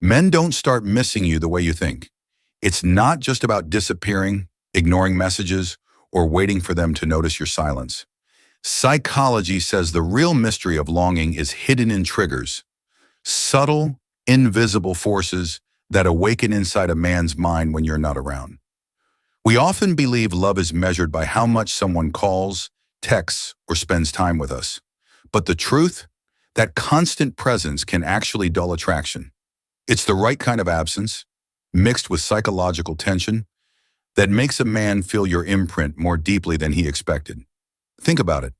Men don't start missing you the way you think. It's not just about disappearing, ignoring messages, or waiting for them to notice your silence. Psychology says the real mystery of longing is hidden in triggers, subtle, invisible forces that awaken inside a man's mind when you're not around. We often believe love is measured by how much someone calls, texts, or spends time with us. But the truth? That constant presence can actually dull attraction. It's the right kind of absence, mixed with psychological tension, that makes a man feel your imprint more deeply than he expected. Think about it.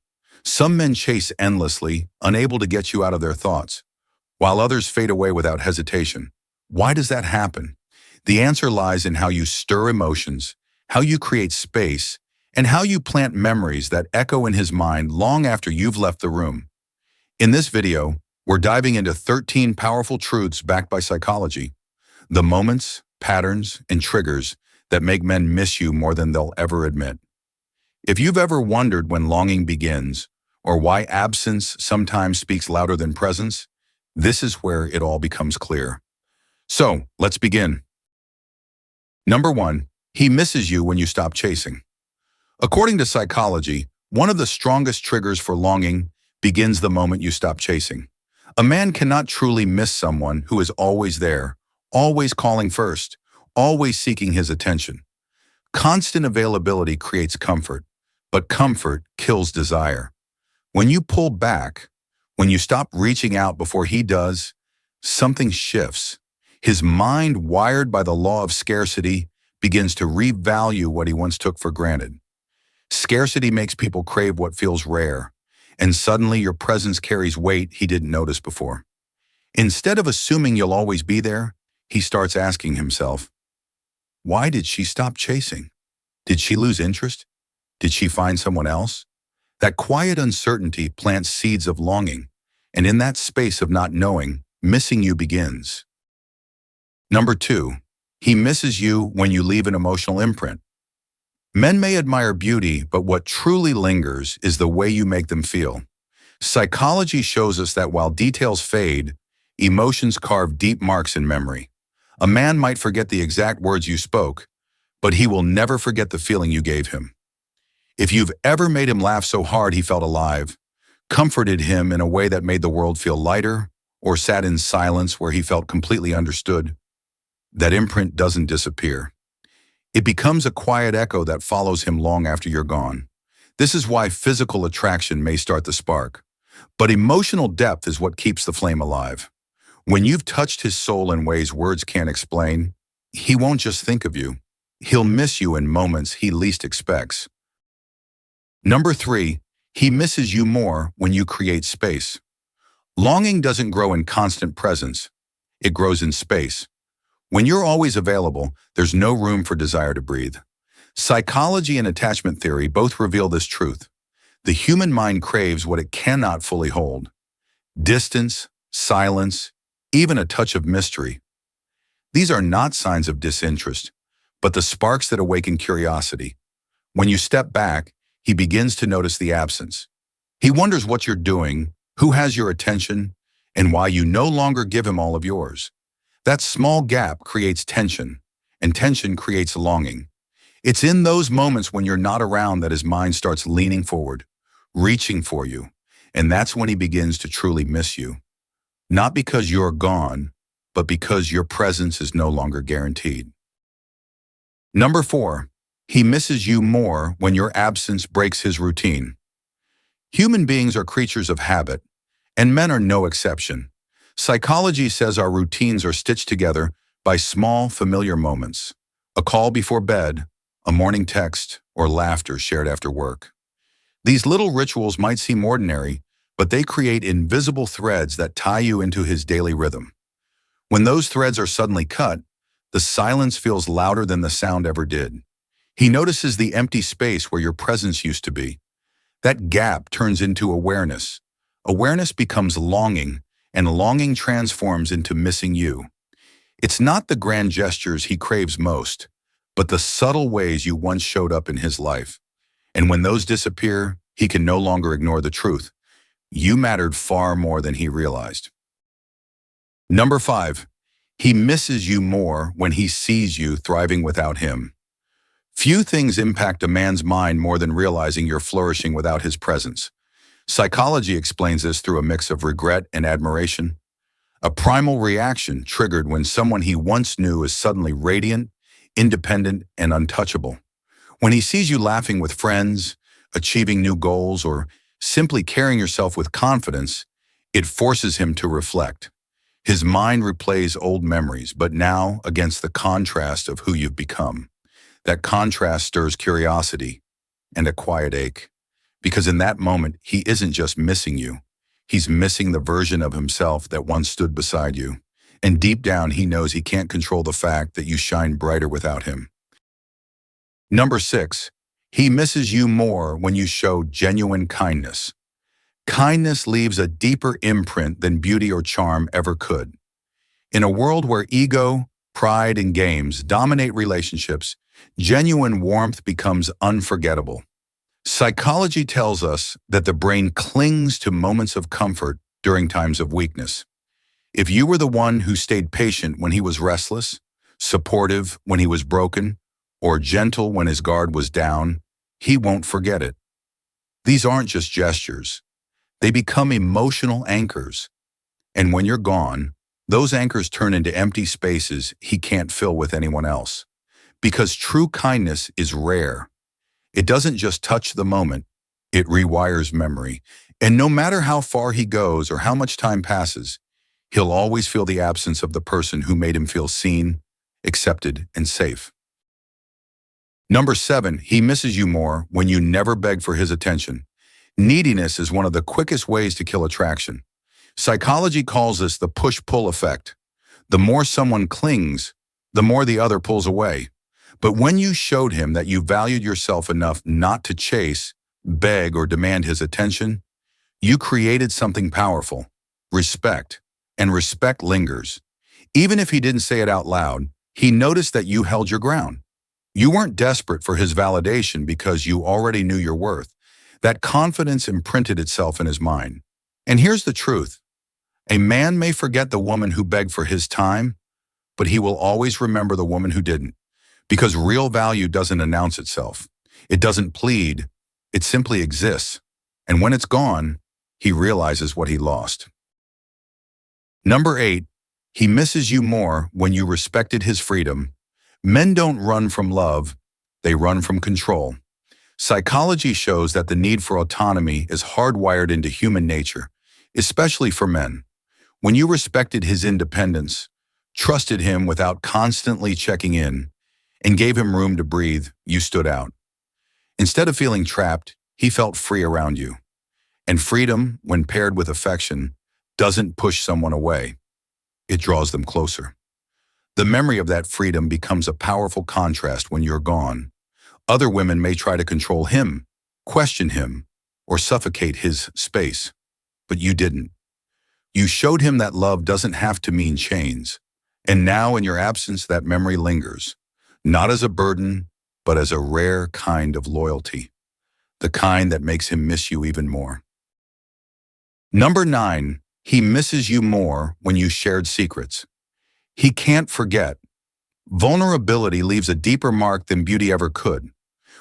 Some men chase endlessly, unable to get you out of their thoughts, while others fade away without hesitation. Why does that happen? The answer lies in how you stir emotions, how you create space, and how you plant memories that echo in his mind long after you've left the room. In this video, we're diving into 13 powerful truths backed by psychology, the moments, patterns, and triggers that make men miss you more than they'll ever admit. If you've ever wondered when longing begins, or why absence sometimes speaks louder than presence, this is where it all becomes clear. So, let's begin. Number 1, he misses you when you stop chasing. According to psychology, one of the strongest triggers for longing begins the moment you stop chasing. A man cannot truly miss someone who is always there, always calling first, always seeking his attention. Constant availability creates comfort, but comfort kills desire. When you pull back, when you stop reaching out before he does, something shifts. His mind, wired by the law of scarcity, begins to revalue what he once took for granted. Scarcity makes people crave what feels rare, and suddenly your presence carries weight he didn't notice before. Instead of assuming you'll always be there, he starts asking himself, why did she stop chasing? Did she lose interest? Did she find someone else? That quiet uncertainty plants seeds of longing, and in that space of not knowing, missing you begins. Number 2, he misses you when you leave an emotional imprint. Men may admire beauty, but what truly lingers is the way you make them feel. Psychology shows us that while details fade, emotions carve deep marks in memory. A man might forget the exact words you spoke, but he will never forget the feeling you gave him. If you've ever made him laugh so hard he felt alive, comforted him in a way that made the world feel lighter, or sat in silence where he felt completely understood, that imprint doesn't disappear. It becomes a quiet echo that follows him long after you're gone. This is why physical attraction may start the spark, but emotional depth is what keeps the flame alive. When you've touched his soul in ways words can't explain, he won't just think of you. He'll miss you in moments he least expects. Number 3, he misses you more when you create space. Longing doesn't grow in constant presence. It grows in space. When you're always available, there's no room for desire to breathe. Psychology and attachment theory both reveal this truth. The human mind craves what it cannot fully hold. Distance, silence, even a touch of mystery. These are not signs of disinterest, but the sparks that awaken curiosity. When you step back, he begins to notice the absence. He wonders what you're doing, who has your attention, and why you no longer give him all of yours. That small gap creates tension, and tension creates longing. It's in those moments when you're not around that his mind starts leaning forward, reaching for you, and that's when he begins to truly miss you. Not because you're gone, but because your presence is no longer guaranteed. Number 4, he misses you more when your absence breaks his routine. Human beings are creatures of habit, and men are no exception. Psychology says our routines are stitched together by small, familiar moments. A call before bed, a morning text, or laughter shared after work. These little rituals might seem ordinary, but they create invisible threads that tie you into his daily rhythm. When those threads are suddenly cut, the silence feels louder than the sound ever did. He notices the empty space where your presence used to be. That gap turns into awareness. Awareness becomes longing, and longing transforms into missing you. It's not the grand gestures he craves most, but the subtle ways you once showed up in his life. And when those disappear, he can no longer ignore the truth. You mattered far more than he realized. Number 5, He misses you more when he sees you thriving without him. Few things impact a man's mind more than realizing you're flourishing without his presence. Psychology explains this through a mix of regret and admiration. A primal reaction triggered when someone he once knew is suddenly radiant, independent, and untouchable. When he sees you laughing with friends, achieving new goals, or simply carrying yourself with confidence, it forces him to reflect. His mind replays old memories, but now against the contrast of who you've become. That contrast stirs curiosity and a quiet ache, because in that moment, he isn't just missing you. He's missing the version of himself that once stood beside you. And deep down, he knows he can't control the fact that you shine brighter without him. Number 6, he misses you more when you show genuine kindness. Kindness leaves a deeper imprint than beauty or charm ever could. In a world where ego, pride, and games dominate relationships, genuine warmth becomes unforgettable. Psychology tells us that the brain clings to moments of comfort during times of weakness. If you were the one who stayed patient when he was restless, supportive when he was broken, or gentle when his guard was down, he won't forget it. These aren't just gestures. They become emotional anchors. And when you're gone, those anchors turn into empty spaces he can't fill with anyone else. Because true kindness is rare. It doesn't just touch the moment, it rewires memory. And no matter how far he goes or how much time passes, he'll always feel the absence of the person who made him feel seen, accepted, and safe. Number 7, he misses you more when you never beg for his attention. Neediness is one of the quickest ways to kill attraction. Psychology calls this the push-pull effect. The more someone clings, the more the other pulls away. But when you showed him that you valued yourself enough not to chase, beg, or demand his attention, you created something powerful, respect, and respect lingers. Even if he didn't say it out loud, he noticed that you held your ground. You weren't desperate for his validation because you already knew your worth. That confidence imprinted itself in his mind. And here's the truth. A man may forget the woman who begged for his time, but he will always remember the woman who didn't. Because real value doesn't announce itself. It doesn't plead. It simply exists. And when it's gone, he realizes what he lost. Number 8, he misses you more when you respected his freedom. Men don't run from love, they run from control. Psychology shows that the need for autonomy is hardwired into human nature, especially for men. When you respected his independence, trusted him without constantly checking in, and gave him room to breathe, you stood out. Instead of feeling trapped, he felt free around you. And freedom, when paired with affection, doesn't push someone away. It draws them closer. The memory of that freedom becomes a powerful contrast when you're gone. Other women may try to control him, question him, or suffocate his space. But you didn't. You showed him that love doesn't have to mean chains. And now, in your absence, that memory lingers. Not as a burden, but as a rare kind of loyalty. The kind that makes him miss you even more. Number 9, he misses you more when you shared secrets. He can't forget. Vulnerability leaves a deeper mark than beauty ever could.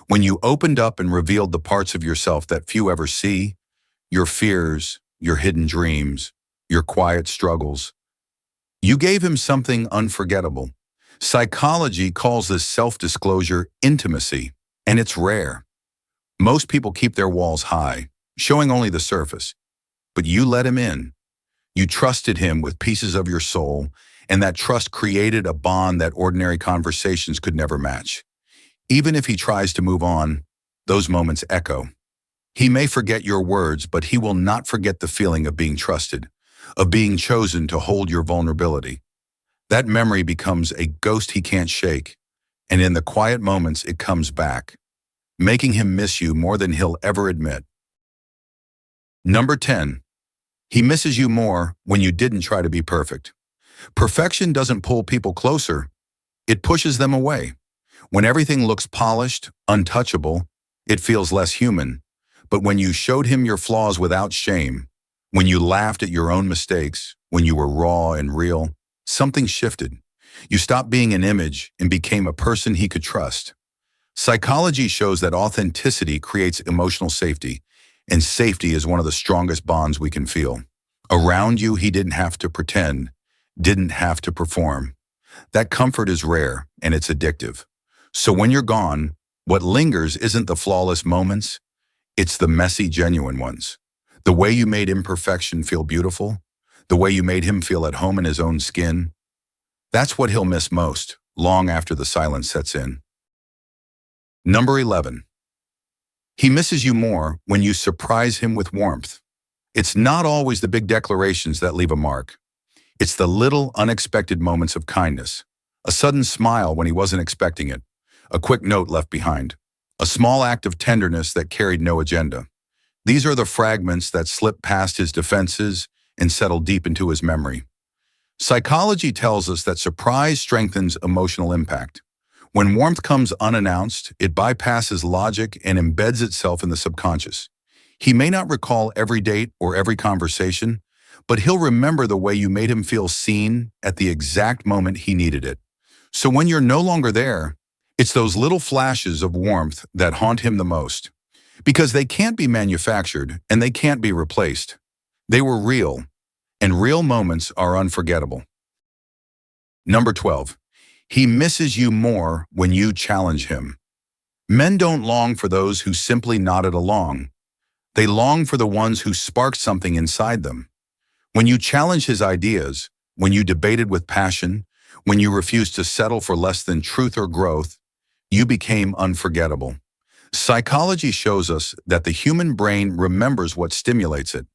When you opened up and revealed the parts of yourself that few ever see, your fears, your hidden dreams, your quiet struggles, you gave him something unforgettable. Psychology calls this self-disclosure intimacy, and it's rare. Most people keep their walls high, showing only the surface. But you let him in. You trusted him with pieces of your soul, and that trust created a bond that ordinary conversations could never match. Even if he tries to move on, those moments echo. He may forget your words, but he will not forget the feeling of being trusted, of being chosen to hold your vulnerability. That memory becomes a ghost he can't shake, and in the quiet moments it comes back, making him miss you more than he'll ever admit. Number 10, he misses you more when you didn't try to be perfect. Perfection doesn't pull people closer, it pushes them away. When everything looks polished, untouchable, it feels less human. But when you showed him your flaws without shame, when you laughed at your own mistakes, when you were raw and real, something shifted. You stopped being an image and became a person he could trust. Psychology shows that authenticity creates emotional safety, and safety is one of the strongest bonds we can feel. Around you, he didn't have to pretend, didn't have to perform. That comfort is rare, and it's addictive. So when you're gone, what lingers isn't the flawless moments, it's the messy, genuine ones. The way you made imperfection feel beautiful, the way you made him feel at home in his own skin. That's what he'll miss most, long after the silence sets in. Number 11. He misses you more when you surprise him with warmth. It's not always the big declarations that leave a mark. It's the little, unexpected moments of kindness. A sudden smile when he wasn't expecting it. A quick note left behind. A small act of tenderness that carried no agenda. These are the fragments that slip past his defenses and settle deep into his memory. Psychology tells us that surprise strengthens emotional impact. When warmth comes unannounced, it bypasses logic and embeds itself in the subconscious. He may not recall every date or every conversation, but he'll remember the way you made him feel seen at the exact moment he needed it. So when you're no longer there, it's those little flashes of warmth that haunt him the most. Because they can't be manufactured and they can't be replaced. They were real, and real moments are unforgettable. Number 12. He misses you more when you challenge him. Men don't long for those who simply nodded along. They long for the ones who sparked something inside them. When you challenged his ideas, when you debated with passion, when you refused to settle for less than truth or growth, you became unforgettable. Psychology shows us that the human brain remembers what stimulates it.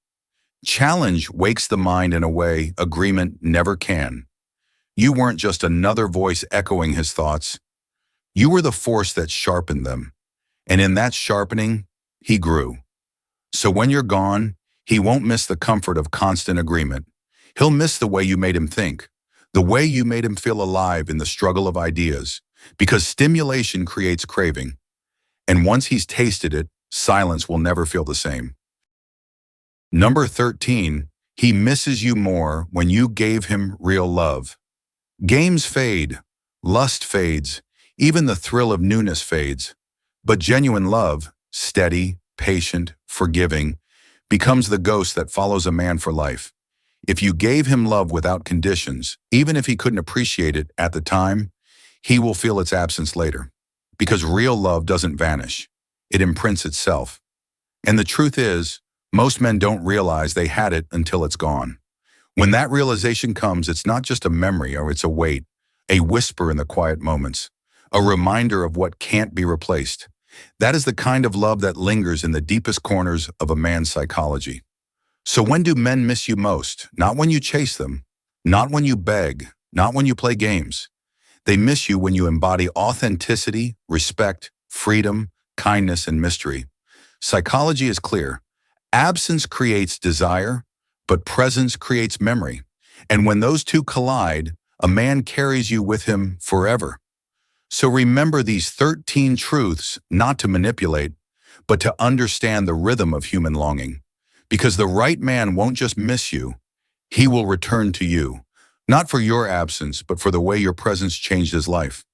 Challenge wakes the mind in a way agreement never can. You weren't just another voice echoing his thoughts. You were the force that sharpened them. And in that sharpening, he grew. So when you're gone, he won't miss the comfort of constant agreement. He'll miss the way you made him think, the way you made him feel alive in the struggle of ideas, because stimulation creates craving. And once he's tasted it, silence will never feel the same. Number 13, he misses you more when you gave him real love. Games fade, lust fades, even the thrill of newness fades. But genuine love, steady, patient, forgiving, becomes the ghost that follows a man for life. If you gave him love without conditions, even if he couldn't appreciate it at the time, he will feel its absence later. Because real love doesn't vanish. It imprints itself. And the truth is, most men don't realize they had it until it's gone. When that realization comes, it's not just a memory or it's a weight, a whisper in the quiet moments, a reminder of what can't be replaced. That is the kind of love that lingers in the deepest corners of a man's psychology. So when do men miss you most? Not when you chase them, not when you beg, not when you play games. They miss you when you embody authenticity, respect, freedom, kindness, and mystery. Psychology is clear. Absence creates desire, but presence creates memory. And when those two collide, a man carries you with him forever. So remember these 13 truths, not to manipulate, but to understand the rhythm of human longing. Because the right man won't just miss you, he will return to you. Not for your absence, but for the way your presence changed his life.